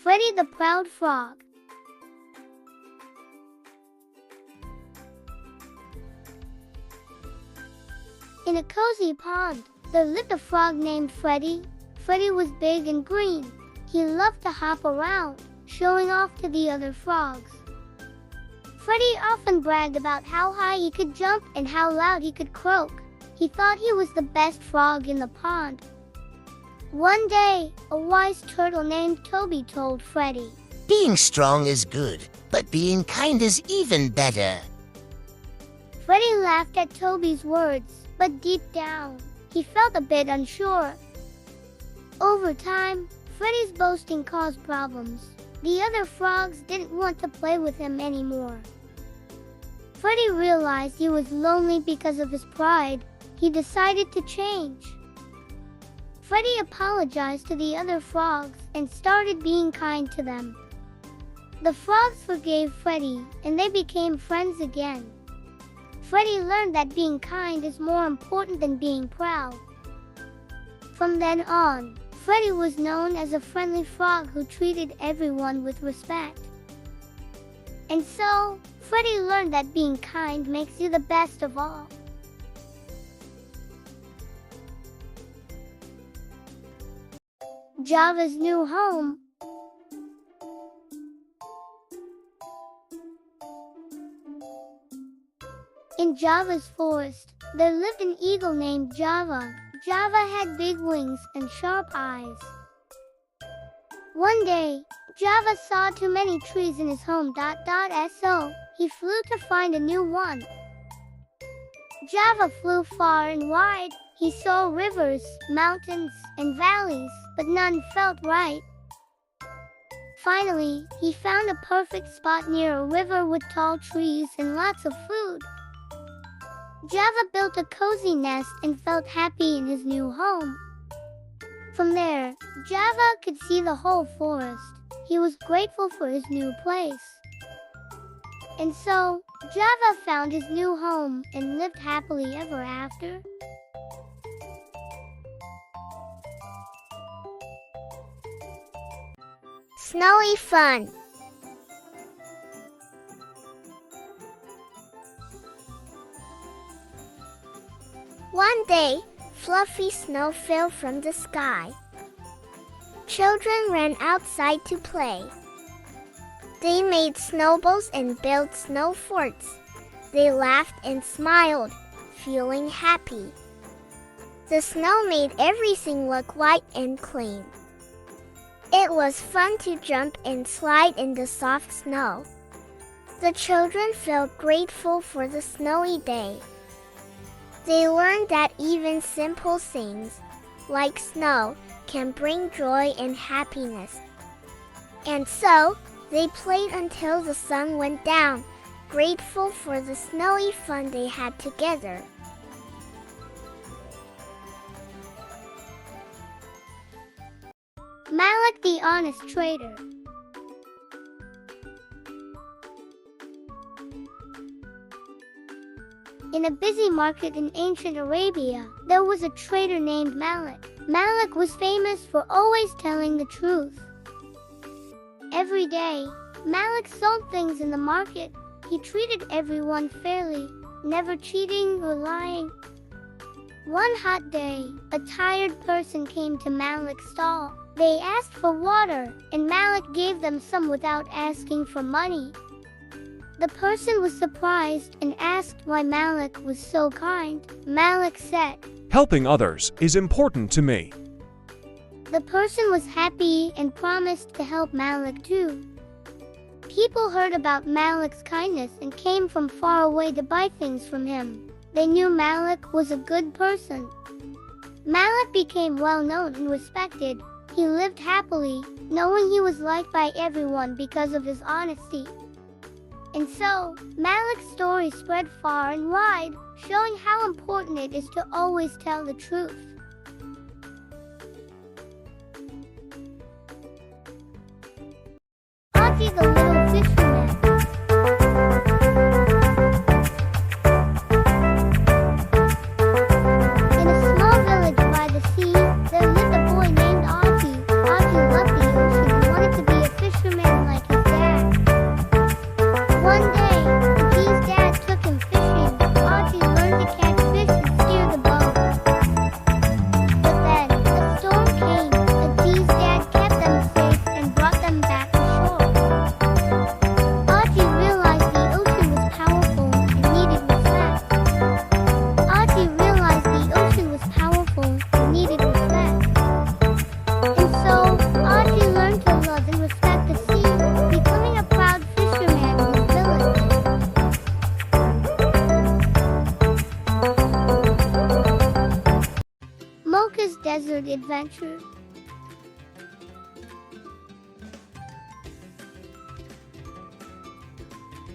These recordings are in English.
Freddy the Proud Frog. In a cozy pond, there lived a frog named Freddy. Freddy was big and green. He loved to hop around, showing off to the other frogs. Freddy often bragged about how high he could jump and how loud he could croak. He thought he was the best frog in the pond. One day, a wise turtle named Toby told Freddy, "Being strong is good, but being kind is even better." Freddy laughed at Toby's words, but deep down, he felt a bit unsure. Over time, Freddy's boasting caused problems. The other frogs didn't want to play with him anymore. Freddy realized he was lonely because of his pride. He decided to change. Freddy apologized to the other frogs and started being kind to them. The frogs forgave Freddy, and they became friends again. Freddy learned that being kind is more important than being proud. From then on, Freddy was known as a friendly frog who treated everyone with respect. And so, Freddy learned that being kind makes you the best of all. Java's new home. In Java's forest, there lived an eagle named Java. Java had big wings and sharp eyes. One day, Java saw too many trees in his home. So, he flew to find a new one. Java flew far and wide. He saw rivers, mountains, and valleys, but none felt right. Finally, he found a perfect spot near a river with tall trees and lots of food. Java built a cozy nest and felt happy in his new home. From there, Java could see the whole forest. He was grateful for his new place. And so, Java found his new home and lived happily ever after. Snowy fun. One day, fluffy snow fell from the sky. Children ran outside to play. They made snowballs and built snow forts. They laughed and smiled, feeling happy. The snow made everything look white and clean. It was fun to jump and slide in the soft snow. The children felt grateful for the snowy day. They learned that even simple things, like snow, can bring joy and happiness. And so, they played until the sun went down, grateful for the snowy fun they had together. Malik the Honest Trader. In a busy market in ancient Arabia, there was a trader named Malik. Malik was famous for always telling the truth. Every day, Malik sold things in the market. He treated everyone fairly, never cheating or lying. One hot day, a tired person came to Malik's stall. They asked for water, and Malik gave them some without asking for money. The person was surprised and asked why Malik was so kind. Malik said, "Helping others is important to me." The person was happy and promised to help Malik too. People heard about Malik's kindness and came from far away to buy things from him. They knew Malik was a good person. Malik became well known and respected. He lived happily, knowing he was liked by everyone because of his honesty. And so, Malik's story spread far and wide, showing how important it is to always tell the truth. Aji the Little Fisherman. In a small village by the sea, there lived a boy named Aji. Aji loved the ocean and wanted to be a adventure.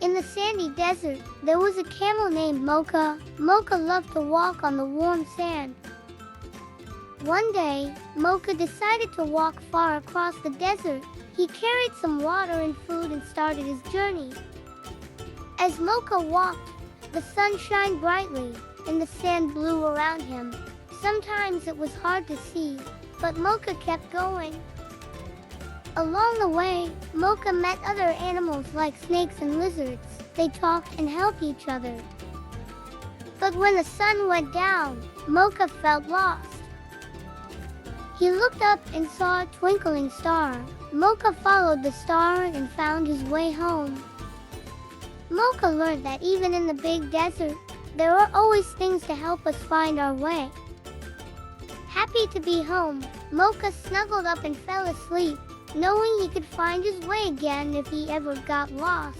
In the sandy desert, there was a camel named Mocha. Mocha loved to walk on the warm sand. One day, Mocha decided to walk far across the desert. He carried some water and food and started his journey. As Mocha walked, the sun shined brightly, and the sand blew around him. Sometimes it was hard to see, but Mocha kept going. Along the way, Mocha met other animals like snakes and lizards. They talked and helped each other. But when the sun went down, Mocha felt lost. He looked up and saw a twinkling star. Mocha followed the star and found his way home. Mocha learned that even in the big desert, there are always things to help us find our way. Happy to be home, Mocha snuggled up and fell asleep, knowing he could find his way again if he ever got lost.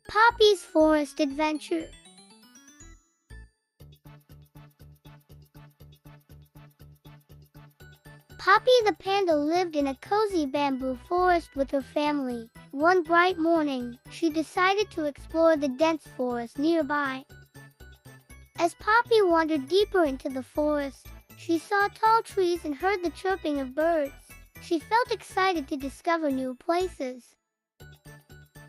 Poppy's Forest Adventure. Poppy the panda lived in a cozy bamboo forest with her family. One bright morning, she decided to explore the dense forest nearby. As Poppy wandered deeper into the forest, she saw tall trees and heard the chirping of birds. She felt excited to discover new places.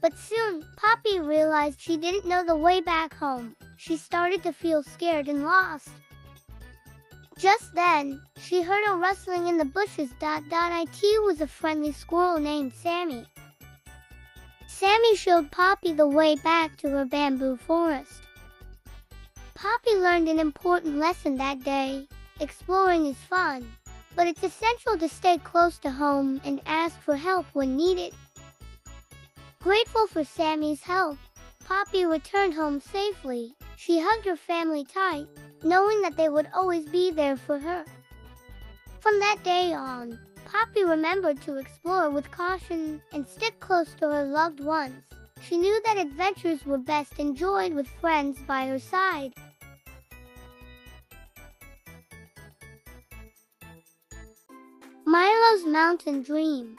But soon, Poppy realized she didn't know the way back home. She started to feel scared and lost. Just then, she heard a rustling in the bushes. It was a friendly squirrel named Sammy. Sammy showed Poppy the way back to her bamboo forest. Poppy learned an important lesson that day. Exploring is fun, but it's essential to stay close to home and ask for help when needed. Grateful for Sammy's help, Poppy returned home safely. She hugged her family tight, knowing that they would always be there for her. From that day on, Poppy remembered to explore with caution and stick close to her loved ones. She knew that adventures were best enjoyed with friends by her side. Milo's Mountain Dream.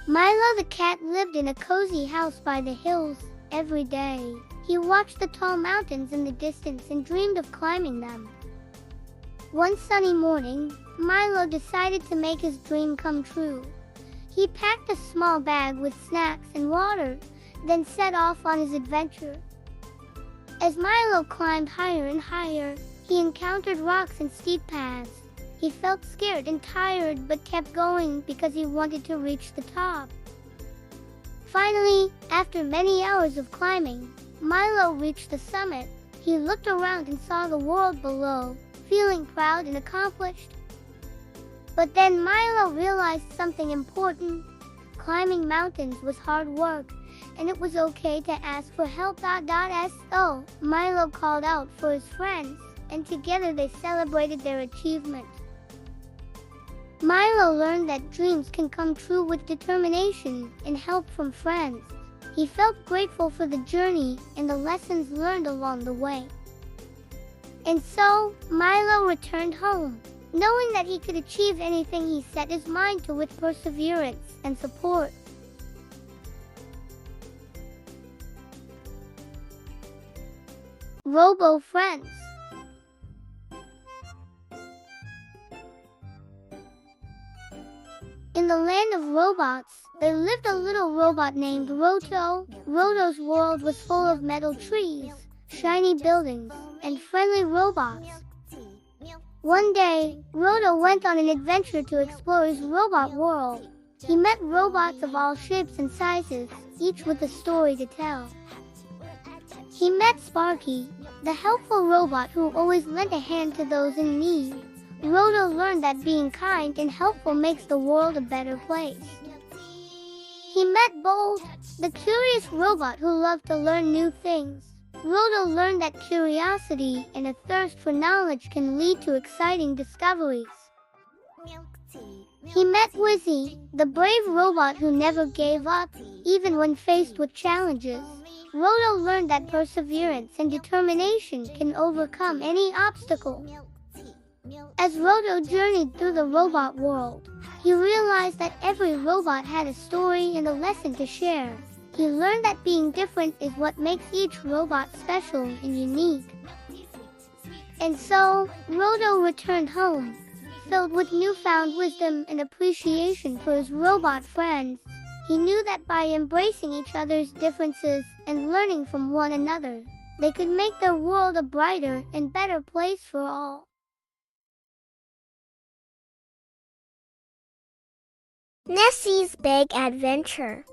Milo the cat lived in a cozy house by the hills. Every day, he watched the tall mountains in the distance and dreamed of climbing them. One sunny morning, Milo decided to make his dream come true. He packed a small bag with snacks and water, then set off on his adventure. As Milo climbed higher and higher, he encountered rocks and steep paths. He felt scared and tired but kept going because he wanted to reach the top. Finally, after many hours of climbing, Milo reached the summit. He looked around and saw the world below, feeling proud and accomplished. But then Milo realized something important. Climbing mountains was hard work, and it was okay to ask for help. So, Milo called out for his friends, and together they celebrated their achievement. Milo learned that dreams can come true with determination and help from friends. He felt grateful for the journey and the lessons learned along the way. And so, Milo returned home, knowing that he could achieve anything he set his mind to with perseverance and support. Robo Friends. In the land of robots, there lived a little robot named Roto. Roto's world was full of metal trees, shiny buildings, and friendly robots. One day, Roto went on an adventure to explore his robot world. He met robots of all shapes and sizes, each with a story to tell. He met Sparky, the helpful robot who always lent a hand to those in need. Roto learned that being kind and helpful makes the world a better place. He met Bolt, the curious robot who loved to learn new things. Roto learned that curiosity and a thirst for knowledge can lead to exciting discoveries. He met Wizzy, the brave robot who never gave up, even when faced with challenges. Roto learned that perseverance and determination can overcome any obstacle. As Roto journeyed through the robot world, he realized that every robot had a story and a lesson to share. He learned that being different is what makes each robot special and unique. And so, Roto returned home, filled with newfound wisdom and appreciation for his robot friends. He knew that by embracing each other's differences and learning from one another, they could make their world a brighter and better place for all. Nessie's Big Adventure.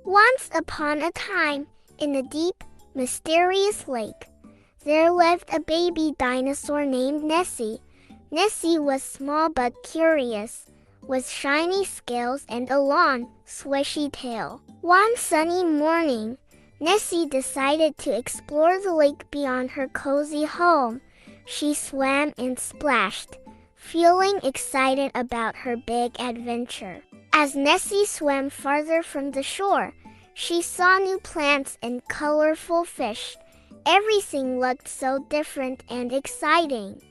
Once upon a time, in a deep, mysterious lake, there lived a baby dinosaur named Nessie. Nessie was small but curious, with shiny scales and a long, swishy tail. One sunny morning, Nessie decided to explore the lake beyond her cozy home. She swam and splashed, feeling excited about her big adventure. As Nessie swam farther from the shore, she saw new plants and colorful fish. Everything looked so different and exciting.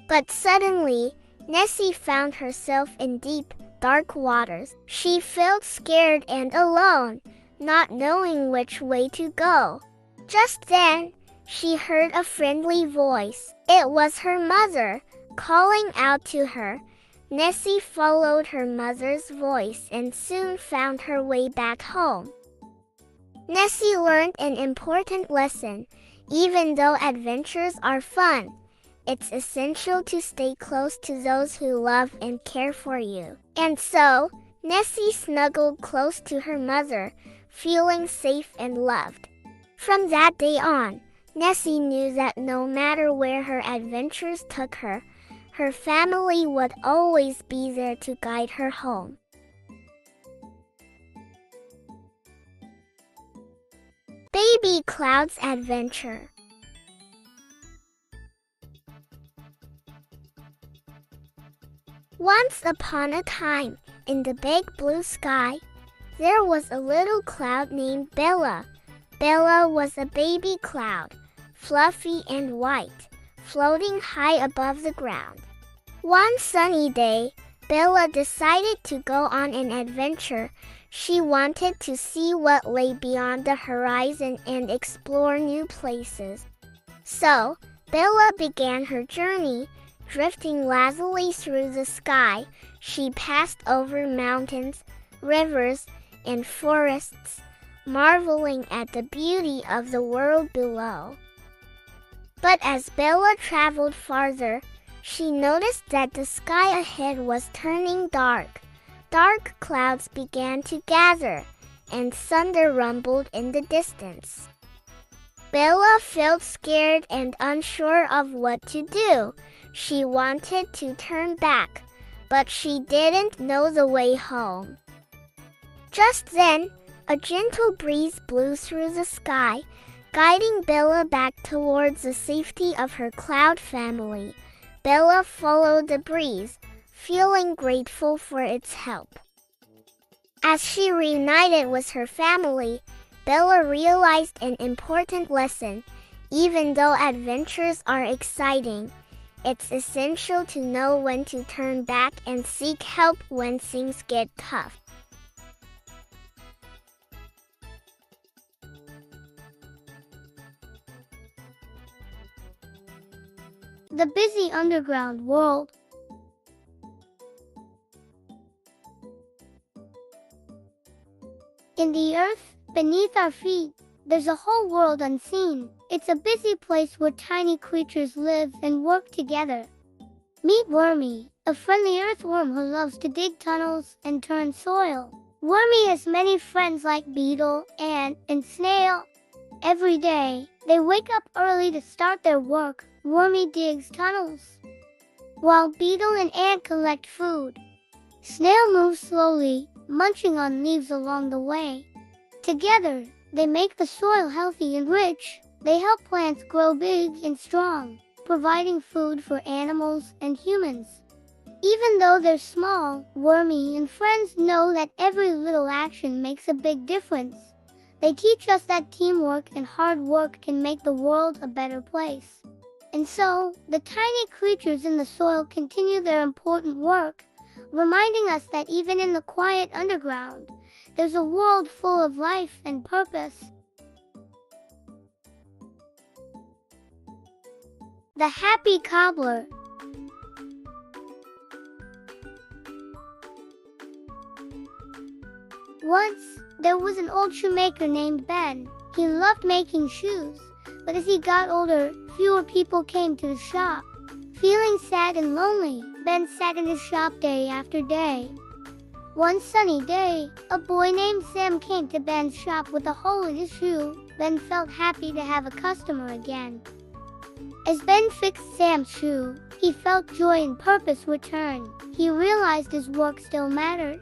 But suddenly, Nessie found herself in deep, dark waters. She felt scared and alone, not knowing which way to go. Just then, she heard a friendly voice. It was her mother, calling out to her. Nessie followed her mother's voice and soon found her way back home. Nessie learned an important lesson. Even though adventures are fun, it's essential to stay close to those who love and care for you. And so, Nessie snuggled close to her mother, feeling safe and loved. From that day on, Nessie knew that no matter where her adventures took her, her family would always be there to guide her home. Baby Cloud's Adventure. Once upon a time, in the big blue sky, there was a little cloud named Bella. Bella was a baby cloud, fluffy and white, floating high above the ground. One sunny day, Bella decided to go on an adventure. She wanted to see what lay beyond the horizon and explore new places. So, Bella began her journey. Drifting lazily through the sky, she passed over mountains, rivers, and forests, marveling at the beauty of the world below. But as Bella traveled farther, she noticed that the sky ahead was turning dark. Dark clouds began to gather, and thunder rumbled in the distance. Bella felt scared and unsure of what to do. She wanted to turn back, but she didn't know the way home. Just then, a gentle breeze blew through the sky, guiding Bella back towards the safety of her cloud family. Bella followed the breeze, feeling grateful for its help. As she reunited with her family, Bella realized an important lesson. Even though adventures are exciting, it's essential to know when to turn back and seek help when things get tough. The busy underground world. In the earth, beneath our feet, there's a whole world unseen. It's a busy place where tiny creatures live and work together. Meet Wormy, a friendly earthworm who loves to dig tunnels and turn soil. Wormy has many friends like beetle, ant, and snail. Every day, they wake up early to start their work. Wormy digs tunnels, while beetle and ant collect food. Snail moves slowly, munching on leaves along the way. Together, they make the soil healthy and rich. They help plants grow big and strong, providing food for animals and humans. Even though they're small, Wormy and friends know that every little action makes a big difference. They teach us that teamwork and hard work can make the world a better place. And so, the tiny creatures in the soil continue their important work, reminding us that even in the quiet underground, there's a world full of life and purpose. The Happy Cobbler. Once, there was an old shoemaker named Ben. He loved making shoes, but as he got older, fewer people came to the shop. Feeling sad and lonely, Ben sat in his shop day after day. One sunny day, a boy named Sam came to Ben's shop with a hole in his shoe. Ben felt happy to have a customer again. As Ben fixed Sam's shoe, he felt joy and purpose return. He realized his work still mattered.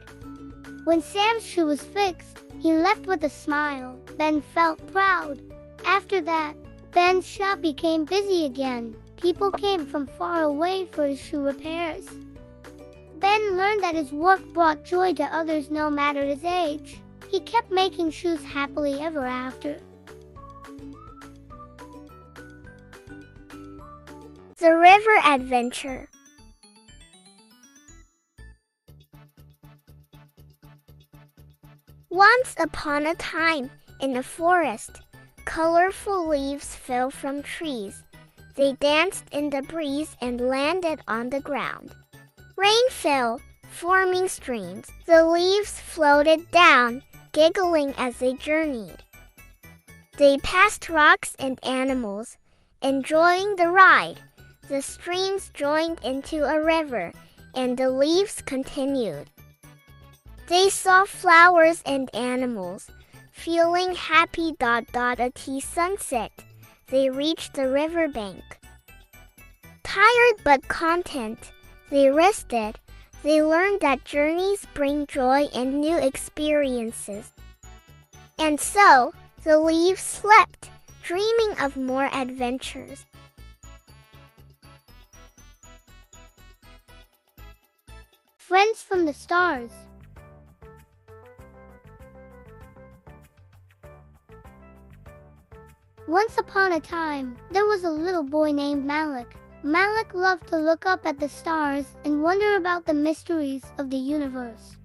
When Sam's shoe was fixed, he left with a smile. Ben felt proud. After that, Ben's shop became busy again. People came from far away for his shoe repairs. Ben learned that his work brought joy to others no matter his age. He kept making shoes happily ever after. The River Adventure. Once upon a time, in a forest, colorful leaves fell from trees. They danced in the breeze and landed on the ground. Rain fell, forming streams. The leaves floated down, giggling as they journeyed. They passed rocks and animals, enjoying the ride. The streams joined into a river, and the leaves continued. They saw flowers and animals, feeling happy. A sunset. They reached the riverbank. Tired but content, they rested. They learned that journeys bring joy and new experiences. And so, the leaves slept, dreaming of more adventures. Friends from the Stars. Once upon a time, there was a little boy named Malik. Malik loved to look up at the stars and wonder about the mysteries of the universe.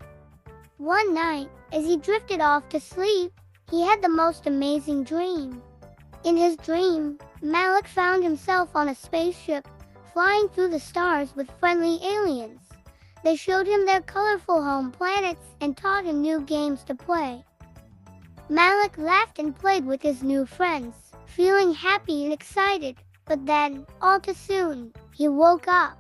One night, as he drifted off to sleep, he had the most amazing dream. In his dream, Malik found himself on a spaceship, flying through the stars with friendly aliens. They showed him their colorful home planets and taught him new games to play. Malik laughed and played with his new friends, feeling happy and excited, but then, all too soon, he woke up.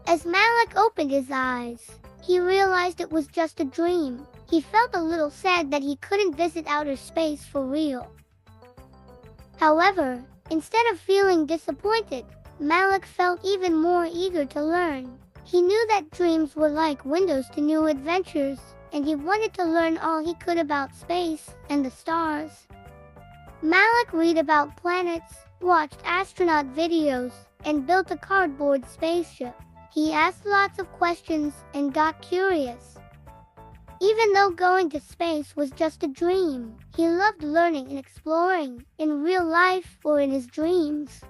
As Malik opened his eyes, he realized it was just a dream. He felt a little sad that he couldn't visit outer space for real. However, instead of feeling disappointed, Malik felt even more eager to learn. He knew that dreams were like windows to new adventures, and he wanted to learn all he could about space and the stars. Malik read about planets, watched astronaut videos, and built a cardboard spaceship. He asked lots of questions and got curious. Even though going to space was just a dream, he loved learning and exploring, in real life or in his dreams.